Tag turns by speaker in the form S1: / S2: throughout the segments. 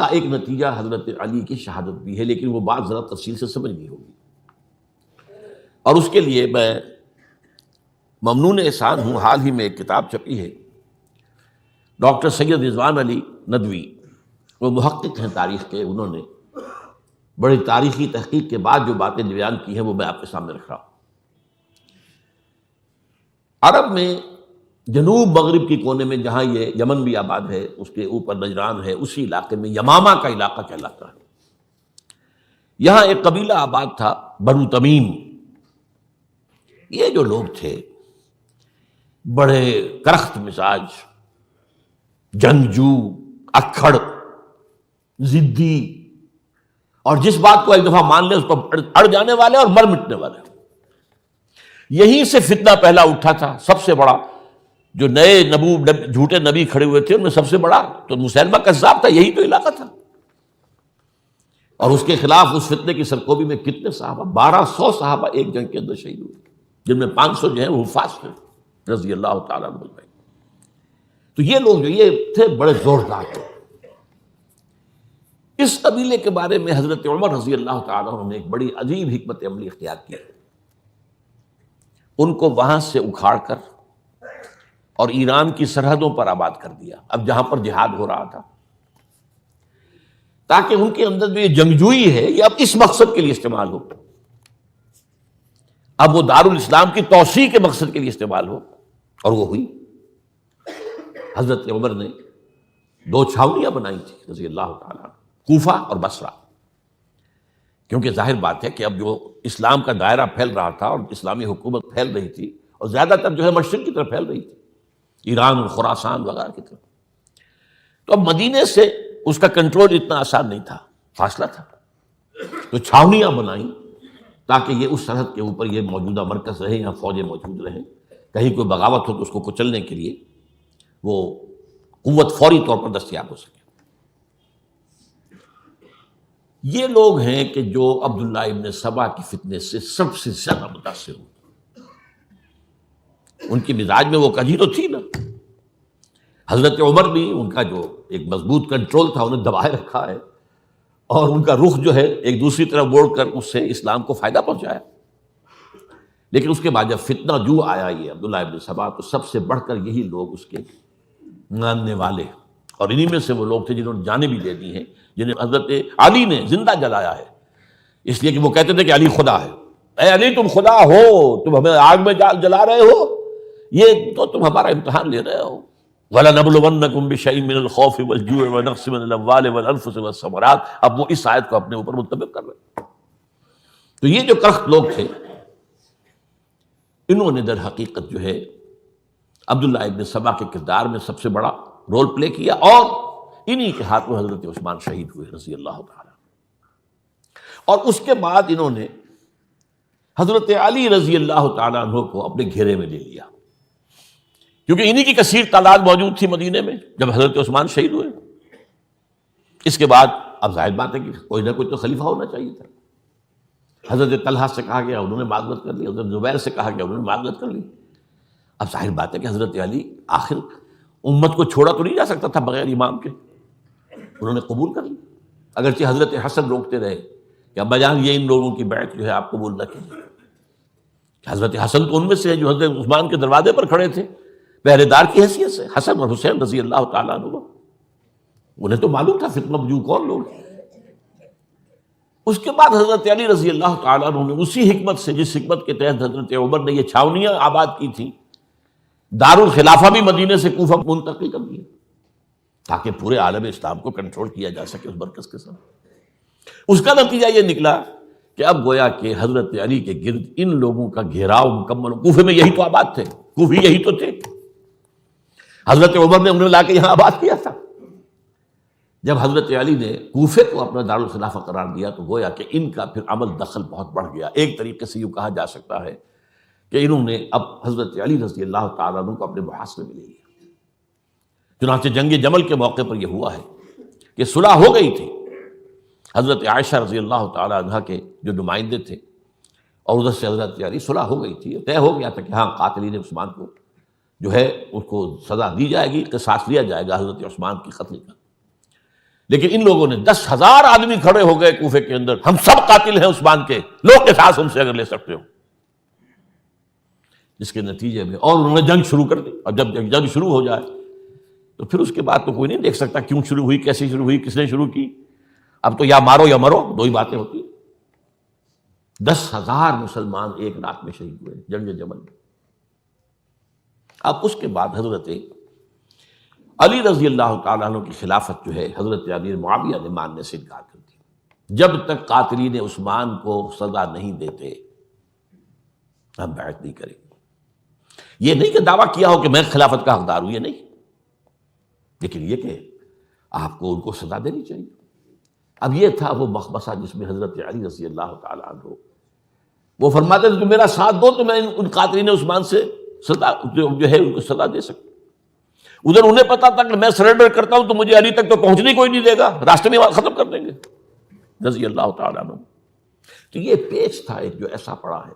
S1: کا ایک نتیجہ حضرت علی کی شہادت بھی ہے، لیکن وہ بات ذرا تفصیل سے سمجھنی ہوگی، اور اس کے لیے میں ممنون احسان ہوں۔ حال ہی میں ایک کتاب چھپی ہے، ڈاکٹر سید رضوان علی ندوی، وہ محقق ہیں تاریخ کے، انہوں نے بڑی تاریخی تحقیق کے بعد جو باتیں بیان کی ہیں وہ میں آپ کے سامنے رکھ رہا ہوں۔ عرب میں جنوب مغرب کی کونے میں، جہاں یہ یمن بھی آباد ہے، اس کے اوپر نجران ہے، اسی علاقے میں یمامہ کا علاقہ کہلاتا ہے۔ یہاں ایک قبیلہ آباد تھا، بنو تمیم۔ یہ جو لوگ تھے بڑے کرخت مزاج، جنگجو، اکھڑ، ضدی، اور جس بات کو ایک دفعہ مان لے اس کو اڑ جانے والے اور مر مٹنے والے۔ یہیں سے فتنہ پہلا اٹھا تھا۔ سب سے بڑا جو نئے جھوٹے نبی کھڑے ہوئے تھے ان میں سب سے بڑا تو مسیلمہ کذاب تھا، یہی تو علاقہ تھا، اور اس کے خلاف اس فتنے کی سرکوبی میں کتنے صحابہ، 1200 صحابہ ایک جنگ کے اندر شہید ہوئے، جن میں 500 جو ہیں وہ حفاظ تھے رضی اللہ تعالیٰ عنہ۔ تو یہ لوگ جو یہ تھے بڑے زوردار تھے۔ اس قبیلے کے بارے میں حضرت عمر رضی اللہ تعالیٰ عنہ نے ایک بڑی عجیب حکمت عملی اختیار کی، ان کو وہاں سے اکھاڑ کر اور ایران کی سرحدوں پر آباد کر دیا، اب جہاں پر جہاد ہو رہا تھا، تاکہ ان کے اندر جو یہ جنگجوئی ہے یہ اب اس مقصد کے لیے استعمال ہو، اب وہ دارالاسلام کی توسیع کے مقصد کے لیے استعمال ہو، اور وہ ہوئی۔ حضرت عمر نے 2 چھاونیاں بنائی تھی رضی اللہ تعالیٰ، کوفہ اور بصرہ، کیونکہ ظاہر بات ہے کہ اب جو اسلام کا دائرہ پھیل رہا تھا اور اسلامی حکومت پھیل رہی تھی، اور زیادہ تر جو ہے مشرق کی طرف پھیل رہی تھی، ایران اور خراسان وغیرہ کی طرف، تو اب مدینے سے اس کا کنٹرول اتنا آسان نہیں تھا، فاصلہ تھا، تو چھاونیاں بنائیں تاکہ یہ اس سرحد کے اوپر یہ موجودہ مرکز رہے، یہاں فوجیں موجود رہیں، کہیں کوئی بغاوت ہو تو اس کو کچلنے کے لیے وہ قوت فوری طور پر دستیاب ہو سکے۔ یہ لوگ ہیں کہ جو عبداللہ ابن سبا کی فتنے سے سب سے زیادہ متاثر ہوئے۔ ان کی مزاج میں وہ کجی تو تھی نا، حضرت عمر بھی ان کا جو ایک مضبوط کنٹرول تھا انہیں دبائے رکھا ہے، اور ان کا رخ جو ہے ایک دوسری طرف موڑ کر اس سے اسلام کو فائدہ پہنچایا۔ لیکن اس کے بعد جب فتنہ جو آیا یہ عبداللہ ابن سبا، تو سب سے بڑھ کر یہی لوگ اس کے ماننے والے، اور انہی میں سے وہ لوگ تھے جنہوں نے جانیں بھی دے دی ہیں، جنہیں حضرت علی نے زندہ جلایا ہے، اس لیے کہ وہ کہتے تھے کہ علی خدا ہے۔ اے علی تم خدا ہو، تم ہمیں آگ میں جلا رہے ہو، یہ تو تم ہمارا امتحان لے رہے ہو۔ وَلَنَبْلُوَنَّكُمْ بِشَيْءٍ مِّنَ الْخَوْفِ وَالْجُوعِ وَنَقْصٍ مِّنَ الْأَمْوَالِ وَالْأَنفُسِ وَالثَّمَرَاتِ۔ اب وہ اس آیت کو اپنے اوپر منطبق کر رہے ہیں۔ تو یہ جو کرخت لوگ تھے، انہوں نے در حقیقت جو ہے عبداللہ ابن سبا کے کردار میں سب سے بڑا رول پلے کیا، اور انہی کے ہاتھ میں حضرت عثمان شہید ہوئے رضی اللہ تعالیٰ۔ اور اس کے بعد انہوں نے حضرت علی رضی اللہ تعالیٰ عنہ کو اپنے گھیرے میں لے لیا، کیونکہ انہی کی کثیر تعداد موجود تھی مدینے میں جب حضرت عثمان شہید ہوئے۔ اس کے بعد اب ظاہر بات ہے کہ کوئی نہ کوئی تو خلیفہ ہونا چاہیے تھا۔ حضرت طلحہ سے کہا گیا، انہوں نے معذرت کر لی، حضرت زبیر سے کہا گیا، انہوں نے معذرت کر لی۔ اب ظاہر بات ہے کہ حضرت علی آخر امت کو چھوڑا تو نہیں جا سکتا تھا بغیر امام کے، انہوں نے قبول کر لی، اگرچہ حضرت حسن روکتے رہے کہ ابا جان یہ ان لوگوں کی بیعت جو ہے آپ قبول نہ کیجیے۔ حضرت حسن تو ان میں سے ہیں جو حضرت عثمان کے دروازے پر کھڑے تھے پہرے دار کی حیثیت سے، حسن اور حسین رضی اللہ تعالیٰ عنہ، انہیں تو معلوم تھا فتنہ جو کون لوگ ہیں۔ اس کے بعد حضرت علی رضی اللہ تعالیٰ عنہ نے اسی حکمت سے، جس حکمت کے تحت حضرت عمر نے یہ چھاونیاں آباد کی تھیں، دارالخلافہ بھی مدینے سے کوفہ منتقل کر دیا تاکہ پورے عالم اسلام کو کنٹرول کیا جا سکے اس مرکز کے ساتھ۔ اس کا نتیجہ یہ نکلا کہ اب گویا کہ حضرت علی کے گرد ان لوگوں کا گھیراؤ مکمل، کوفے میں یہی تو آباد تھے، کوفی یہی تو تھے، حضرت عمر نے انہیں لا کے یہاں آباد کیا تھا۔ جب حضرت علی نے کوفے کو اپنا دارالخلافہ قرار دیا تو گویا کہ ان کا پھر عمل دخل بہت بڑھ گیا۔ ایک طریقے سے یوں کہا جا سکتا ہے کہ انہوں نے اب حضرت علی رضی اللہ تعالیٰ عنہ کو اپنے محاصرے میں لے لیا۔ چنانچہ جنگ جمل کے موقع پر یہ ہوا ہے کہ صلح ہو گئی تھی، حضرت عائشہ رضی اللہ تعالیٰ عنہ کے جو نمائندے تھے اور ادھر سے حضرت علی، صلح ہو گئی تھی، طے ہو گیا تھا کہ ہاں قاتلین عثمان کو جو ہے اس کو سزا دی جائے گی، قصاص لیا جائے گا حضرت عثمان کی قتل کا۔ لیکن ان لوگوں نے 10,000 آدمی کھڑے ہو گئے کوفے کے اندر، ہم سب قاتل ہیں عثمان کے، لوگ کے ساتھ ہم سے اگر لے سکتے ہو، جس کے نتیجے میں اور انہوں نے جنگ شروع کر دی. اور جب جنگ شروع ہو جائے تو پھر اس کے بعد تو کوئی نہیں دیکھ سکتا کیوں شروع ہوئی، کیسے شروع ہوئی، کس نے شروع کی. اب تو یا مارو یا مرو، دو ہی باتیں ہوتی. 10,000 مسلمان ایک رات میں شہید ہوئے جنگ جمل میں. اب اس کے بعد حضرت علی رضی اللہ تعالیٰ عنہ کی خلافت جو ہے حضرت امیر معاویہ نے ماننے سے انکار کر دیا. جب تک قاتلین عثمان کو سزا نہیں دیتے ہم بیعت نہیں کریں گے. یہ نہیں کہ دعویٰ کیا ہو کہ میں خلافت کا حقدار ہوں، یہ نہیں، لیکن یہ کہ آپ کو ان کو سزا دینی چاہیے. اب یہ تھا وہ مخمصہ جس میں حضرت علی رضی اللہ تعالیٰ عنہ وہ فرماتے تھے تو میرا ساتھ دو تو میں ان قاتلین عثمان سے سزا جو ہے ان کو سزا دے سکتا. ادھر انہیں پتا تھا کہ میں سرنڈر کرتا ہوں تو مجھے علی تک تو پہنچنے کوئی نہیں دے گا، راستے میں ختم کر دیں گے رضی اللہ تعالیٰ عنہ. تو یہ پیچ تھا ایک جو ایسا پڑا ہے.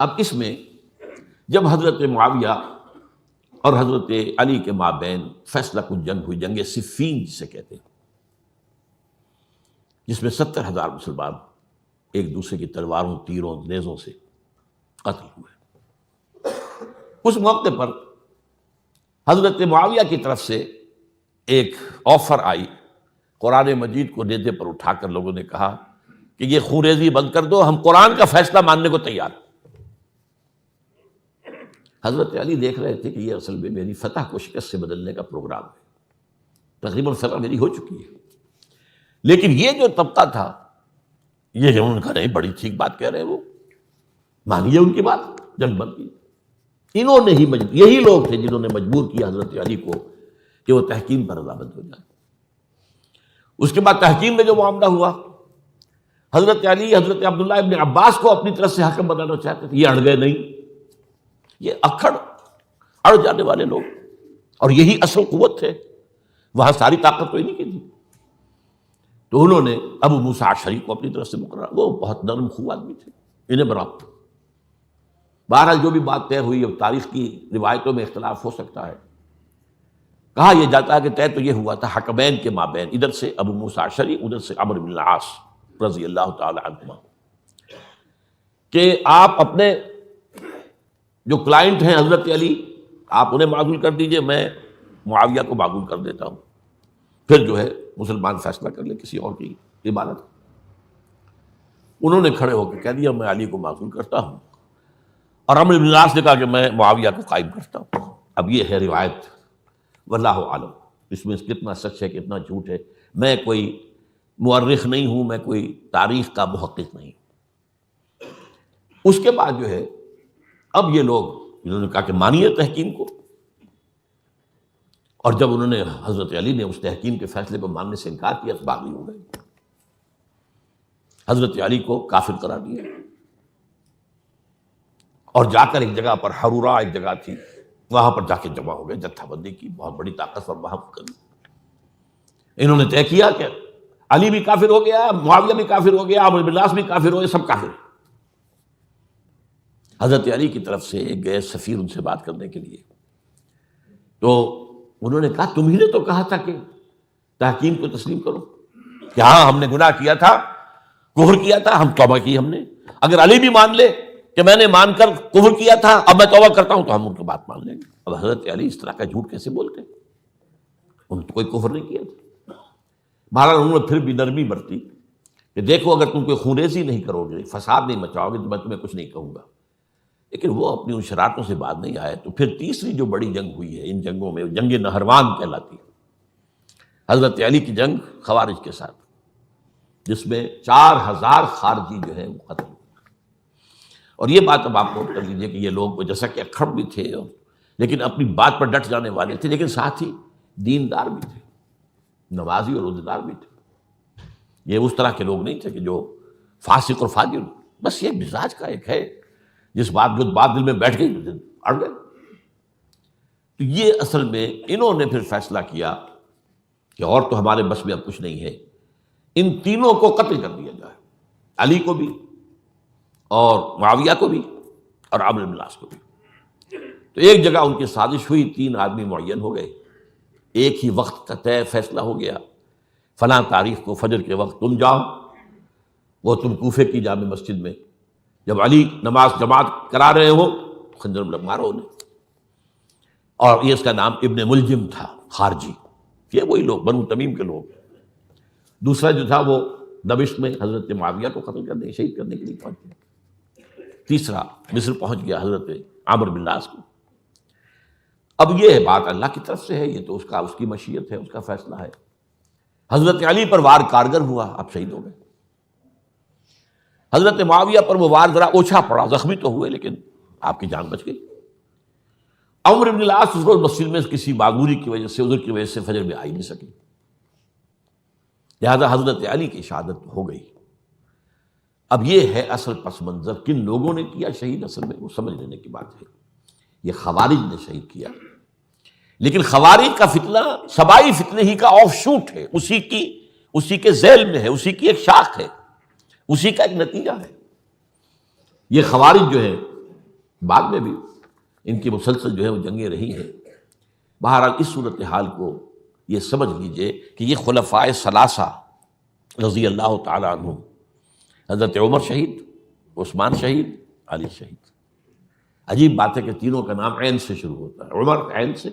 S1: اب اس میں جب حضرت معاویہ اور حضرت علی کے مابین فیصلہ کن جنگ ہوئی، جنگ صفین جسے کہتے ہیں، جس میں 70,000 مسلمان ایک دوسرے کی تلواروں، تیروں، نیزوں سے قتل ہوئے. اس موقع پر حضرت معاویہ کی طرف سے ایک آفر آئی، قرآن مجید کو نیزے پر اٹھا کر لوگوں نے کہا کہ یہ خون ریزی بند کر دو، ہم قرآن کا فیصلہ ماننے کو تیار. حضرت علی دیکھ رہے تھے کہ یہ اصل میں میری فتح کو شکست سے بدلنے کا پروگرام ہے، تقریباً فتح میری ہو چکی ہے. لیکن یہ جو طبقہ تھا یہ ان کا نہیں، بڑی ٹھیک بات کہہ رہے ہیں، وہ مانیے ان کی بات، جنگ بند کی. انہوں نے ہی یہی لوگ تھے جنہوں نے مجبور کیا حضرت علی کو کہ وہ تحکیم پر رضامند ہو جائے. اس کے بعد تحکیم میں جو معاملہ ہوا، حضرت علی حضرت عبداللہ ابن عباس کو اپنی طرف سے حاکم بنانا چاہتے تھے، یہ اڑ گئے نہیں. یہ اڑ جانے والے لوگ، اور یہی اصل قوت تھے، وہاں ساری طاقت تو انہیں کی تھی. تو انہوں نے ابو موسیٰ اشعری کو اپنی طرف سے مقرر، وہ بہت نرم خو آدمی تھے، انہیں برابر. بہرحال جو بھی بات طے ہوئی، اب تاریخ کی روایتوں میں اختلاف ہو سکتا ہے. کہا یہ جاتا ہے کہ طے تو یہ ہوا تھا حکمین کے مابین، ادھر سے ابو موسیٰ اشعری، ادھر سے عمرو بن العاص رضی اللہ تعالی عنہما، کہ آپ اپنے جو کلائنٹ ہیں حضرت علی آپ انہیں معزول کر دیجئے، میں معاویہ کو معزول کر دیتا ہوں، پھر جو ہے مسلمان فیصلہ کر لیں کسی اور کی عبادت. انہوں نے کھڑے ہو کے کہہ دیا میں علی کو معزول کرتا ہوں، اور عمرو بن العاص نے کہا کہ میں معاویہ کو قائم کرتا ہوں. اب یہ ہے روایت، واللہ عالم اس میں کتنا سچ ہے کتنا جھوٹ ہے. میں کوئی مورخ نہیں ہوں، میں کوئی تاریخ کا محقق نہیں. اس کے بعد جو ہے اب یہ لوگ انہوں نے کہا کہ مانیے تحکیم کو، اور جب انہوں نے حضرت علی نے اس تحکیم کے فیصلے کو ماننے سے انکار کیا تو باغی ہو گئے، حضرت علی کو کافر قرار دیا، اور جا کر ایک جگہ پر حرورہ ایک جگہ تھی وہاں پر جا کے جمع ہو گئے، جتھا بندی کی، بہت بڑی طاقت پر وہاں کر. انہوں نے طے کیا کہ علی بھی کافر ہو گیا، معاویہ بھی کافر ہو گیا، عمرو بن العاص بھی کافر ہو گئے، سب کافر. حضرت علی کی طرف سے ایک گئے سفیر ان سے بات کرنے کے لیے، تو انہوں نے کہا تم ہی نے تو کہا تھا کہ تحکیم کو تسلیم کرو، کہ ہاں ہم نے گناہ کیا تھا، کفر کیا تھا، ہم توبہ کی ہم نے. اگر علی بھی مان لے کہ میں نے مان کر کفر کیا تھا اب میں توبہ کرتا ہوں تو ہم ان کی بات مان لیں گے. اب حضرت علی اس طرح کا جھوٹ کیسے بولتے، انہوں نے کوئی کفر نہیں کیا تھا. بہرحال انہوں نے پھر بھی نرمی برتی کہ دیکھو اگر تم کوئی خونریزی نہیں کرو گے، فساد نہیں مچاؤ گے تو میں تمہیں کچھ نہیں کہوں گا. لیکن وہ اپنی ان شرارتوں سے بعد نہیں آئے. تو پھر تیسری جو بڑی جنگ ہوئی ہے ان جنگوں میں، جنگ نہروان کہلاتی ہے، حضرت علی کی جنگ خوارج کے ساتھ، جس میں 4,000 خارجی جو ہے وہ قتل ہوئے. اور یہ بات اب آپ نوٹ کر لیجئے کہ یہ لوگ جیسا کہ اکھڑ بھی تھے لیکن اپنی بات پر ڈٹ جانے والے تھے، لیکن ساتھ ہی دیندار بھی تھے، نمازی اور روزہ بھی تھے. یہ اس طرح کے لوگ نہیں تھے کہ جو فاسق اور فاجر، بس یہ مزاج کا ایک ہے جس بات دل میں بیٹھ گئی اڑ گئے. تو یہ اصل میں انہوں نے پھر فیصلہ کیا کہ اور تو ہمارے بس میں اب کچھ نہیں ہے، ان تینوں کو قتل کر دیا جائے، علی کو بھی اور معاویہ کو بھی اور عمرو بن العاص کو بھی. تو ایک جگہ ان کی سازش ہوئی، 3 آدمی معین ہو گئے، ایک ہی وقت کا طے فیصلہ ہو گیا فلاں تاریخ کو فجر کے وقت تم جاؤ، وہ تم کوفے کی جامع مسجد میں جب علی نماز جماعت کرا رہے ہو خنجر مارو انہیں۔ اور یہ اس کا نام ابن ملجم تھا، خارجی، یہ وہی لوگ بنو تمیم کے لوگ۔ دوسرا جو تھا وہ دمشق میں حضرت معاویہ کو قتل کرنے شہید کرنے کے لیے پہنچ گیا۔ تیسرا مصر پہنچ گیا حضرت عامر بن العاص کو۔ اب یہ بات اللہ کی طرف سے ہے، یہ تو اس کی مشیت ہے، اس کا فیصلہ ہے۔ حضرت علی پر وار کارگر ہوا، آپ شہید ہو گئے۔ حضرت معاویہ پر وہ وار ذرا اوچھا پڑا، زخمی تو ہوئے لیکن آپ کی جان بچ گئی۔ عمر بن العاص اس روز مسجد میں کسی معذوری کی وجہ سے، عذر کی وجہ سے فجر میں آ ہی نہیں سکی، لہذا حضرت علی کی شہادت ہو گئی۔ اب یہ ہے اصل پس منظر، کن لوگوں نے کیا شہید، اصل میں وہ سمجھ لینے کی بات ہے۔ یہ خوارج نے شہید کیا، لیکن خوارج کا فتنہ سبائی فتنے ہی کا آف شوٹ ہے، اسی کے ذیل میں ہے، اسی کی ایک شاخ ہے، اسی کا ایک نتیجہ ہے۔ یہ خوارج جو ہے بعد میں بھی ان کی مسلسل جو ہے وہ جنگیں رہی ہیں۔ بہرحال اس صورتحال کو یہ سمجھ لیجئے کہ یہ خلفائے ثلاثہ رضی اللہ تعالیٰ عنہ، حضرت عمر شہید، عثمان شہید، علی شہید۔ عجیب بات ہے کہ تینوں کا نام عین سے شروع ہوتا ہے، عمر عین سے،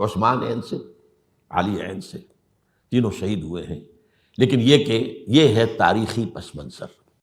S1: عثمان عین سے، علی عین سے، تینوں شہید ہوئے ہیں۔ لیکن یہ کہ یہ ہے تاریخی پس منظر۔